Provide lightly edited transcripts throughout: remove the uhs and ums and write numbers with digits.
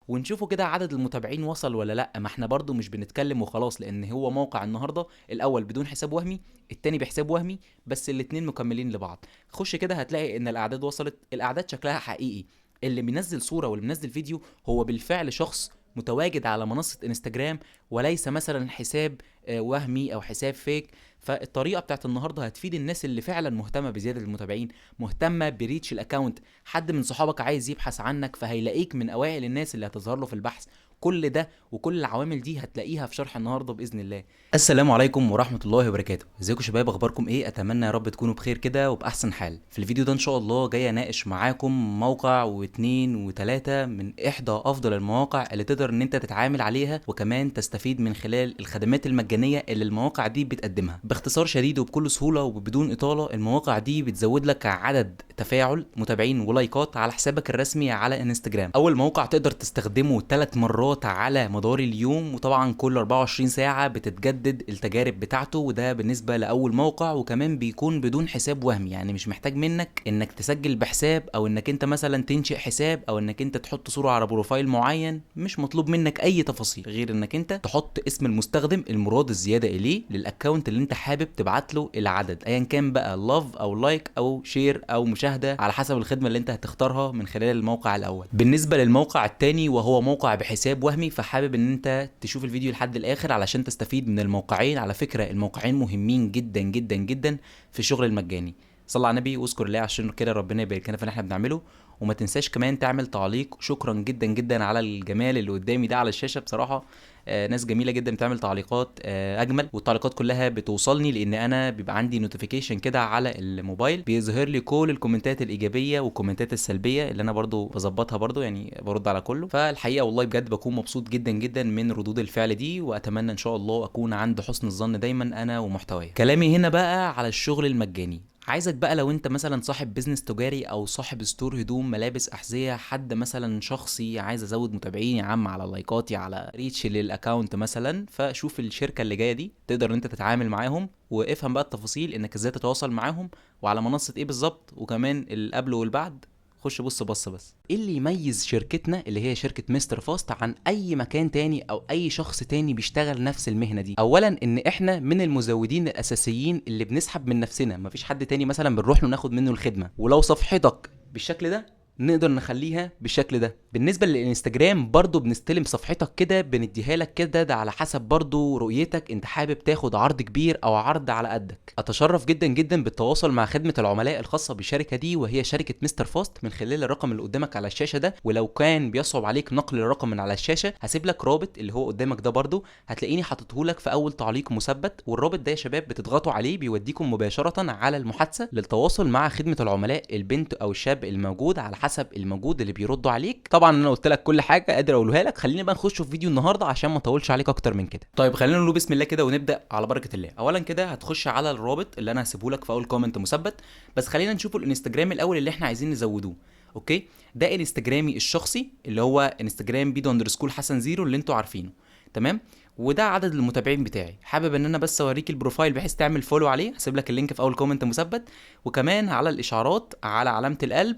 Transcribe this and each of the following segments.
ونشوفوا كده عدد المتابعين وصل ولا لا. ما احنا برضو مش بنتكلم وخلاص، لان هو موقع النهارده الاول بدون حساب وهمي، التاني بحساب وهمي، بس الاتنين مكملين لبعض. خش كده هتلاقي ان الاعداد وصلت، الاعداد شكلها حقيقي. اللي بينزل صورة واللي بينزل فيديو هو بالفعل شخص متواجد على منصة انستجرام، وليس مثلا حساب وهمي او حساب فيك. فالطريقه بتاعت النهارده هتفيد الناس اللي فعلا مهتمه بزياده المتابعين، مهتمه بريتش الاكونت. حد من صحابك عايز يبحث عنك فهيلاقيك من اوائل الناس اللي هتظهر له في البحث. كل ده وكل العوامل دي هتلاقيها في شرح النهارده باذن الله. السلام عليكم ورحمه الله وبركاته. ازيكم شباب، اخباركم ايه؟ اتمنى يا رب تكونوا بخير كده وباحسن حال. في الفيديو ده ان شاء الله جاي اناقش معاكم موقع واثنين وثلاثه من احدى افضل المواقع اللي تقدر ان انت تتعامل عليها وكمان تستفيد من خلال الخدمات المجانيه اللي المواقع دي بتقدمها. باختصار شديد وبكل سهوله وبدون اطاله، المواقع دي بتزود لك عدد تفاعل متابعين ولايكات على حسابك الرسمي على انستجرام. اول موقع تقدر تستخدمه 3 مرات على مدار اليوم، وطبعا كل 24 ساعه بتتجدد التجارب بتاعته، وده بالنسبه لاول موقع. وكمان بيكون بدون حساب وهمي، يعني مش محتاج منك انك تسجل بحساب او انك انت مثلا تنشئ حساب او انك انت تحط صوره على بروفايل معين. مش مطلوب منك اي تفاصيل غير انك انت تحط اسم المستخدم المراد الزياده اليه للاكونت اللي انت حابب تبعت له العدد، ايا كان بقى لاف او لايك او شير او مشاهده على حسب الخدمه اللي انت هتختارها من خلال الموقع الاول. بالنسبه للموقع الثاني وهو موقع بحساب وهمي، فحابب ان انت تشوف الفيديو لحد الاخر علشان تستفيد من الموقعين. على فكره الموقعين مهمين جدا جدا جدا في الشغل المجاني. صلى على النبي واذكر الله عشان كده ربنا يبارك لنا في اللي احنا بنعمله. وما تنساش كمان تعمل تعليق. شكرا جدا جدا على الجمال اللي قدامي ده على الشاشه بصراحه. ناس جميله جدا بتعمل تعليقات اجمل، والتعليقات كلها بتوصلني لان انا بيبقى عندي نوتيفيكيشن كده على الموبايل بيظهر لي كل الكومنتات الايجابيه والكومنتات السلبيه اللي انا برضو بظبطها، برضو يعني برد على كله. فالحقيقه والله بجد بكون مبسوط جدا جدا من ردود الفعل دي، واتمنى ان شاء الله اكون عند حسن الظن دايما انا ومحتواي. كلامي هنا بقى على الشغل المجاني. عايزك بقى لو انت مثلا صاحب بيزنس تجاري او صاحب ستور هدوم ملابس احذيه، حد مثلا شخصي عايز ازود متابعين يا عم على لايكاتي على ريتش للاكونت مثلا، فشوف الشركه اللي جايه دي تقدر ان انت تتعامل معاهم، وافهم بقى التفاصيل انك ازاي تتواصل معاهم وعلى منصه ايه بالظبط، وكمان القبل والبعد. خش بص بس ايه اللي يميز شركتنا اللي هي شركة مستر فاست عن اي مكان تاني او اي شخص تاني بيشتغل نفس المهنة دي. اولا ان احنا من المزودين الاساسيين اللي بنسحب من نفسنا، مفيش حد تاني مثلا بنروح له ناخد منه الخدمة. ولو صفحتك بالشكل ده نقدر نخليها بالشكل ده. بالنسبه للانستجرام برضو بنستلم صفحتك كده بنديها لك كده، ده على حسب برضو رؤيتك، انت حابب تاخد عرض كبير او عرض على قدك. اتشرف جدا جدا بالتواصل مع خدمه العملاء الخاصه بالشركه دي وهي شركه مستر فاست من خلال الرقم اللي قدامك على الشاشه ده. ولو كان بيصعب عليك نقل الرقم من على الشاشه هسيب لك رابط اللي هو قدامك ده، برضو هتلاقيني حاطته لك في اول تعليق مثبت. والرابط ده يا شباب بتضغطوا عليه بيوديكم مباشره على المحادثه للتواصل مع خدمه العملاء، البنت او الشاب الموجود على حسب الموجود اللي بيردوا عليك. طبعا انا قلت لك كل حاجه قادر اقولها لك. خلينا بقى نخش في فيديو النهارده عشان ما اطولش عليك اكتر من كده. طيب خلينا نقول بسم الله كده ونبدا على بركه الله. اولا كده هتخش على الرابط اللي انا هسيبه لك في اول كومنت مثبت. بس خلينا نشوف الانستجرام الاول اللي احنا عايزين نزودوه. اوكي، ده انستجرامي الشخصي اللي هو انستجرام بيدو اندرسكول حسن زيرو اللي انتوا عارفينه. تمام. وده عدد المتابعين بتاعي. حابب ان انا بس اوريك البروفايل بحيث تعمل فولو عليه. هسيب لك اللينك في اول كومنت مثبت. وكمان على الاشعارات على علامه القلب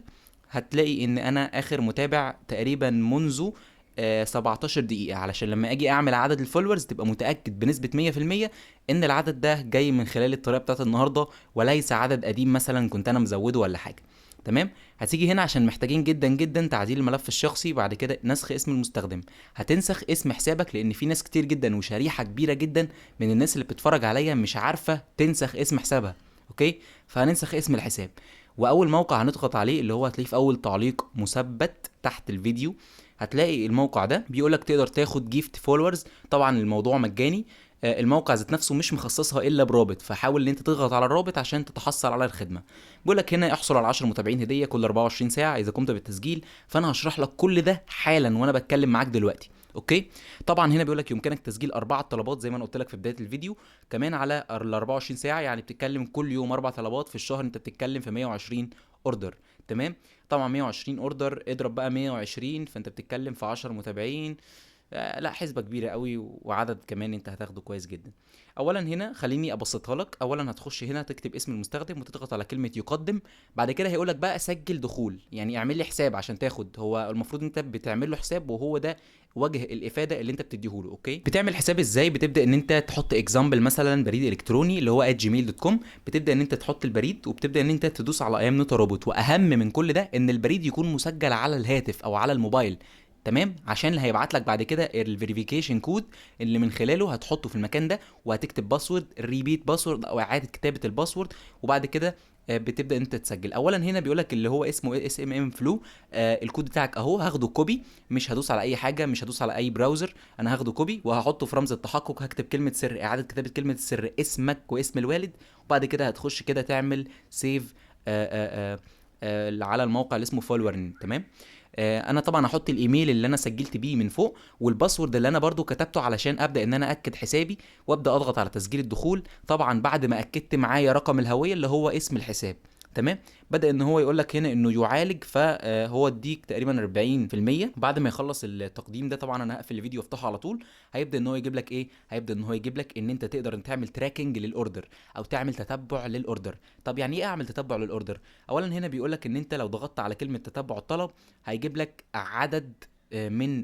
هتلاقي ان انا اخر متابع تقريبا منذ 17 دقيقة، علشان لما اجي اعمل عدد الفولورز تبقى متأكد بنسبة 100% ان العدد ده جاي من خلال الطريقة بتاعت النهاردة، وليس عدد قديم مثلا كنت انا مزوده ولا حاجة. تمام. هتيجي هنا عشان محتاجين جدا جدا تعديل الملف الشخصي، بعد كده نسخ اسم المستخدم. هتنسخ اسم حسابك لان في ناس كتير جدا وشريحة كبيرة جدا من الناس اللي بتتفرج عليا مش عارفة تنسخ اسم حسابها. اوكي، فهننسخ اسم الحساب. واول موقع هنضغط عليه اللي هو هتلاقيه في اول تعليق مثبت تحت الفيديو، هتلاقي الموقع ده بيقولك تقدر تاخد جيفت فولورز. طبعا الموضوع مجاني. الموقع ذات نفسه مش مخصصها الا برابط، فحاول ان انت تضغط على الرابط عشان تتحصل على الخدمه. بيقولك هنا احصل على 10 متابعين هديه كل 24 ساعه اذا قمت بالتسجيل. فانا هشرح لك كل ده حالا وانا بتكلم معاك دلوقتي. اوكي. طبعا هنا بيقولك يمكنك تسجيل 4 طلبات زي ما انا قلت لك في بدايه الفيديو. كمان على ال 24 ساعه، يعني بتتكلم كل يوم 4 طلبات في الشهر، انت بتتكلم في 120 اوردر. تمام. طبعا 120 اوردر اضرب بقى 120، فانت بتتكلم في 10 متابعين. لا حسبة كبيرة قوي، وعدد كمان انت هتاخده كويس جدا. اولا هنا خليني ابسطها لك. اولا هتخش هنا تكتب اسم المستخدم وتضغط على كلمة يقدم. بعد كده هيقولك بقى سجل دخول، يعني اعمل لي حساب عشان تاخد. هو المفروض انت بتعمل له حساب، وهو ده وجه الافاده اللي انت بتديهوله. اوكي، بتعمل حساب ازاي؟ بتبدا ان انت تحط اكزامبل مثلا بريد الكتروني اللي هو @gmail.com. بتبدا ان انت تحط البريد، وبتبدا ان انت تدوس على ايام نوتة روبوت. واهم من كل ده ان البريد يكون مسجل على الهاتف او على الموبايل، تمام؟ عشان اللي هيبعت لك بعد كده الفيريفيكيشن كود اللي من خلاله هتحطه في المكان ده، وهتكتب باسورد، ريبيت باسورد او اعاده كتابه الباسورد. وبعد كده بتبدا انت تسجل. اولا هنا بيقول لك اللي هو اسمه اس ام ام فلو. الكود بتاعك اهو، هاخده كوبي، مش هدوس على اي حاجه، مش هدوس على اي براوزر، انا هاخده كوبي وهحطه في رمز التحقق. هكتب كلمه سر، اعاده كتابه كلمه السر، اسمك واسم الوالد. وبعد كده هتخش كده تعمل سيف على الموقع اللي اسمه فولورن. تمام. انا طبعا هحط الايميل اللي انا سجلت بيه من فوق، والباسورد اللي انا برضو كتبته علشان ابدا ان انا اكد حسابي، وابدا اضغط على تسجيل الدخول. طبعا بعد ما اكدت معايا رقم الهويه اللي هو اسم الحساب. تمام. بدا ان هو يقول لك هنا انه يعالج، فهو اديك تقريبا 40%. بعد ما يخلص التقديم ده طبعا انا هقفل الفيديو وافتحه على طول. هيبدا ان هو يجيب لك ايه؟ هيبدا ان هو يجيب لك ان انت تقدر ان تعمل تراكنج للاوردر، او تعمل تتبع للاوردر. طب يعني ايه اعمل تتبع للاوردر؟ اولا هنا بيقول لك ان انت لو ضغطت على كلمه تتبع الطلب هيجيب لك عدد من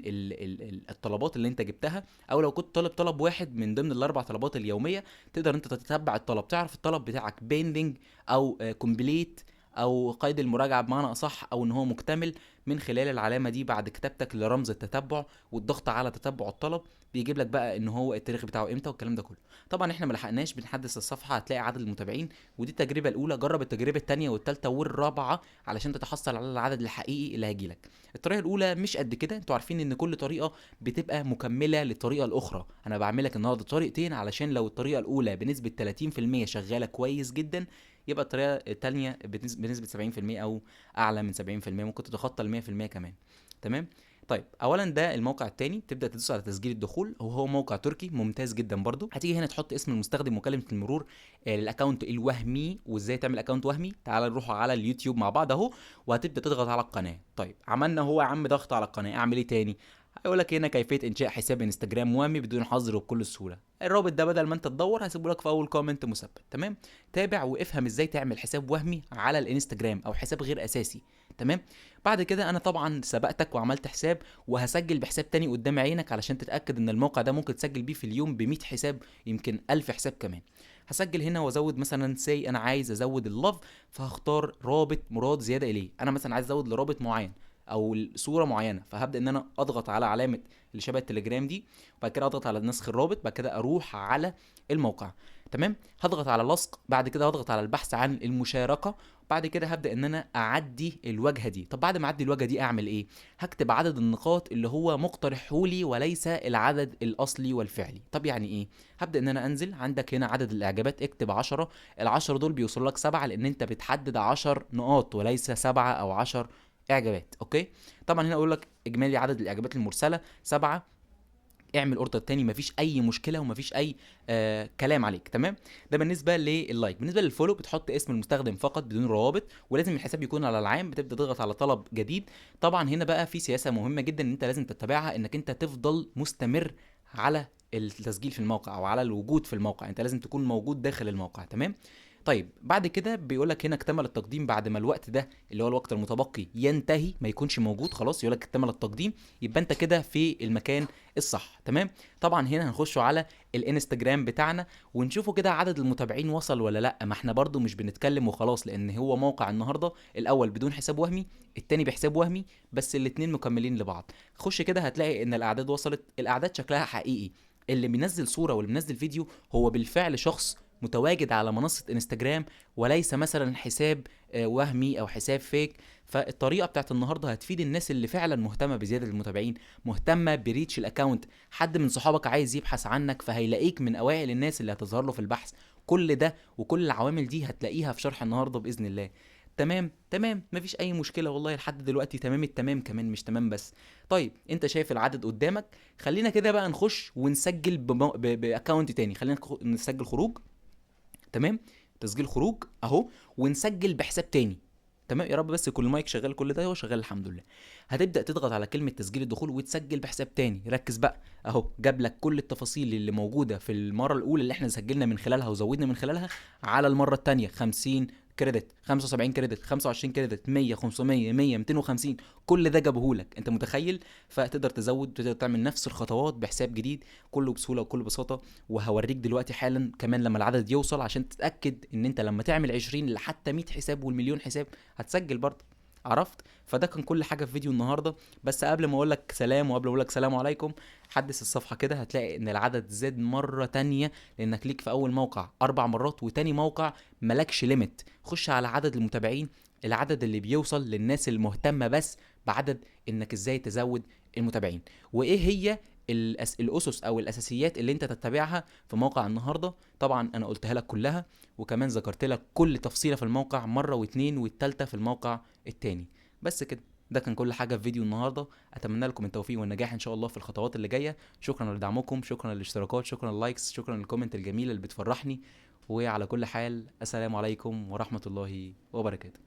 الطلبات اللي انت جبتها. او لو كنت طالب طلب واحد من ضمن الاربع طلبات اليوميه، تقدر انت تتبع الطلب، تعرف الطلب بتاعك بيندنج او كومبليت او قيد المراجعه بمعنى اصح، او ان هو مكتمل، من خلال العلامه دي بعد كتابتك لرمز التتبع والضغط على تتبع الطلب. بيجيب لك بقى ان هو التاريخ بتاعه امتى والكلام ده كله. طبعا احنا ما لحقناش بنحدث الصفحه، هتلاقي عدد المتابعين. ودي التجربه الاولى، جرب التجربه الثانيه والثالثه والرابعه علشان تتحصل على العدد الحقيقي اللي هيجيلك. الطريقه الاولى مش قد كده، انتوا عارفين ان كل طريقه بتبقى مكمله للطريقه الاخرى. انا بعمل لك النهارده طريقتين علشان لو الطريقه الاولى بنسبه 30% شغاله كويس جدا، يبقى الطريقه الثانيه بنسبه 70% او اعلى من 70%، ممكن تتخطى ال 100% كمان. تمام. طيب اولا ده الموقع التاني، تبدا تدوس على تسجيل الدخول، وهو موقع تركي ممتاز جدا برضو. هتيجي هنا تحط اسم المستخدم وكلمه المرور للاكونت الوهمي. وازاي تعمل اكونت وهمي؟ تعال نروح على اليوتيوب مع بعض اهو، وهتبدا تضغط على القناه. طيب عملنا هو يا عم ضغط على القناه، اعمل ايه تاني؟ هيقول لك هنا كيفيه انشاء حساب انستجرام وهمي بدون حظر وبكل سهوله. الرابط ده بدل ما انت تدور هسيبه لك في اول كومنت مثبت. تمام. تابع وافهم ازاي تعمل حساب وهمي على الانستجرام او حساب غير اساسي. تمام. بعد كده انا طبعا سبقتك وعملت حساب، وهسجل بحساب تاني قدام عينك علشان تتاكد ان الموقع ده ممكن تسجل بيه في اليوم ب100 حساب، يمكن 1000 حساب كمان. هسجل هنا وازود مثلا سي انا عايز ازود اللف، فهختار رابط مراد زياده اليه. انا مثلا عايز ازود لرابط معين او صوره معينه، فهبدا ان انا اضغط على علامه اللي شبه التليجرام دي، وبعد كده اضغط على نسخ الرابط، بعد كده اروح على الموقع. تمام. هضغط على لصق، بعد كده هضغط على البحث عن المشاركه. بعد كده هبدا ان انا اعدي الواجهه دي. طب بعد ما اعدي الواجهه دي اعمل ايه؟ هكتب عدد النقاط اللي هو مقترحهولي وليس العدد الاصلي والفعلي. طب يعني ايه؟ هبدا ان انا انزل عندك هنا عدد الاعجابات، اكتب 10. ال10 دول بيوصل لك 7 لان انت بتحدد 10 نقاط وليس 7 او 10 اعجابات. اوكي. طبعا هنا اقول لك اجمالي عدد الاعجابات المرسله 7. اعمل اوردر تاني، مفيش اي مشكله ومفيش اي كلام عليك. تمام. ده بالنسبه لللايك. بالنسبه للفولو بتحط اسم المستخدم فقط بدون روابط، ولازم الحساب يكون على العام. بتبدا تضغط على طلب جديد. طبعا هنا بقى في سياسه مهمه جدا ان انت لازم تتبعها، انك انت تفضل مستمر على التسجيل في الموقع او على الوجود في الموقع. انت لازم تكون موجود داخل الموقع. تمام. طيب بعد كده بيقول لك هنا اكتمل التقديم. بعد ما الوقت ده اللي هو الوقت المتبقي ينتهي، ما يكونش موجود خلاص، يقول لك اكتمل التقديم، يبقى انت كده في المكان الصح. تمام. طبعا هنا هنخش على الانستجرام بتاعنا ونشوفه كده عدد المتابعين وصل ولا لا. ما احنا برضو مش بنتكلم وخلاص، لان هو موقع النهارده الاول بدون حساب وهمي، التاني بحساب وهمي، بس الاتنين مكملين لبعض. خش كده هتلاقي ان الاعداد وصلت. الاعداد شكلها حقيقي، اللي بينزل صوره واللي بينزل فيديو هو بالفعل شخص متواجد على منصة انستجرام، وليس مثلا حساب وهمي او حساب فيك. فالطريقة بتاعت النهاردة هتفيد الناس اللي فعلا مهتمة بزيادة المتابعين، مهتمة بريتش الاكاونت. حد من صحابك عايز يبحث عنك فهيلاقيك من اوائل الناس اللي هتظهر له في البحث. كل ده وكل العوامل دي هتلاقيها في شرح النهاردة بإذن الله. تمام تمام، مفيش اي مشكله والله لحد دلوقتي تمام التمام كمان، مش تمام بس. طيب انت شايف العدد قدامك. خلينا كده بقى نخش ونسجل باكونت تاني. خلينا نسجل خروج. تمام. تسجيل خروج اهو، ونسجل بحساب تاني. تمام، يا رب بس يكون المايك شغال، كل ده هو شغال الحمد لله. هتبدا تضغط على كلمه تسجيل الدخول وتسجل بحساب تاني. ركز بقى، اهو جاب لك كل التفاصيل اللي موجوده في المره الاولى اللي احنا سجلنا من خلالها وزودنا من خلالها، على المره الثانيه 50 كريدت، 75 كريدت، 25 كريدت، 100، 500، 100، 250، كل ده جابهولك، انت متخيل؟ فتقدر تزود، تقدر تعمل نفس الخطوات بحساب جديد، كله بسهوله وكل بساطه. وهوريك دلوقتي حالا كمان لما العدد يوصل، عشان تتاكد ان انت لما تعمل 20 لحتى 100 حساب والمليون حساب هتسجل برضه. عرفت؟ فده كان كل حاجه في فيديو النهارده. بس قبل ما اقول لك سلام وقبل ما اقول لك سلام عليكم، حدث الصفحه كده هتلاقي ان العدد زاد مره تانية، لانك ليك في اول موقع 4 مرات وتاني موقع ملكش ليميت. خش على عدد المتابعين، العدد اللي بيوصل للناس المهتمه بس بعدد انك ازاي تزود المتابعين، وايه هي الاسس او الاساسيات اللي انت تتبعها في موقع النهارده. طبعا انا قلتها لك كلها، وكمان ذكرت لك كل تفصيله في الموقع مره واتنين والتالتة في الموقع التاني. بس كده، ده كان كل حاجه في فيديو النهارده. اتمنى لكم التوفيق والنجاح ان شاء الله في الخطوات اللي جايه. شكرا لدعمكم، شكرا للاشتراكات، شكرا لللايكس، شكرا للكومنت الجميله اللي بتفرحني. وعلى كل حال، السلام عليكم ورحمه الله وبركاته.